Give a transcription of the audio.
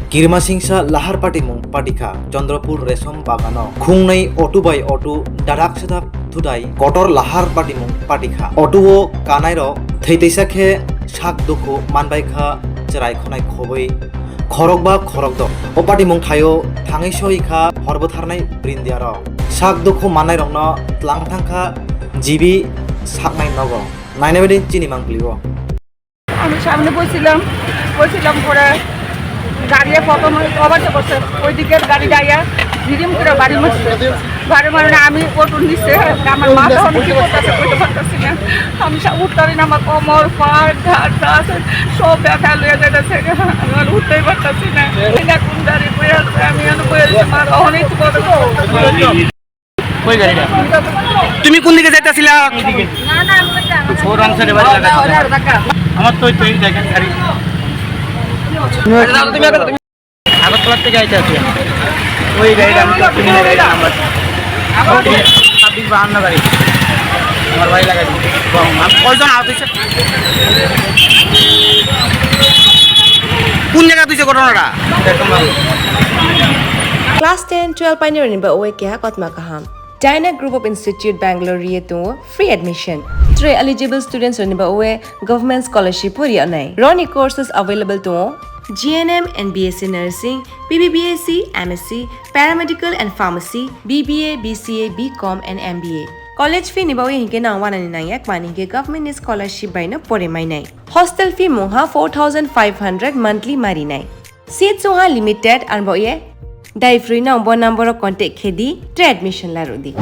Kirma singsa lahar patimung patika Chandrapur Resham Bagano Khungnai otu by otu Dadaksidak Thutaiwi kotor lahar patimung patika otuo kanairo Thwisakhe Sakdukho Manbaikha Cheraikhnai khoboi Khorokdok o patimung thayo thangai soikha horbotharnai brindiaro Sakdukho manai rongno tlangthangkha jibi saknai nogo nainai bedi chini mangpligo আমি সামনে বসছিলাম পরে গাড়ি প্রথম overtake করছে ওই দিকের গাড়ি যাইয়া রিডিম করে বাড়ি মারছে আমি অটো নিচে আমার মাথা অনেক কি করতেছে কইতে পারতেছি না আমি উঠতারি না আমার কোমর পাড় ঘাট সব ব্যথা লয়ে যাইতেছে আমি উঠতেই পারতেছি না কোন গাড়ি বয়ে আছে আমি আমার অনেক কথা কই গাড়িটা তুমি কোন দিকে যাইতাছিলা না না Swrangchati বাড়ি লাগা আমার তো এই দেখেন গাড়ি তুমি আগরতলা থেকে আইতে আছি ওই গাড়িটা আমি কিনে গাড়ি নাম্বার 2652 গাড়ি আমার বাড়ি লাগাই আমি কয়জন আহত হইছে কোন জায়গা তুইছে ঘটনাটা Class 10, 12 pioneer ni ba oe kya kotma kaham. Dina Group of Institute Bangalore riye to free admission. 3 eligible students ni ba oe government scholarship puri anai. Roni courses available to GNM and BSc Nursing, BBBSc, MSc, Paramedical and Pharmacy, BBA, BCA, BCom and MBA. College fee ni ba oe hinke na 199 mani ke government scholarship by na pore mai nai. Hostel fee moha 4500 monthly mari nai. Seats moha limited and ba oe Dai free number contact khedi admission la rodi.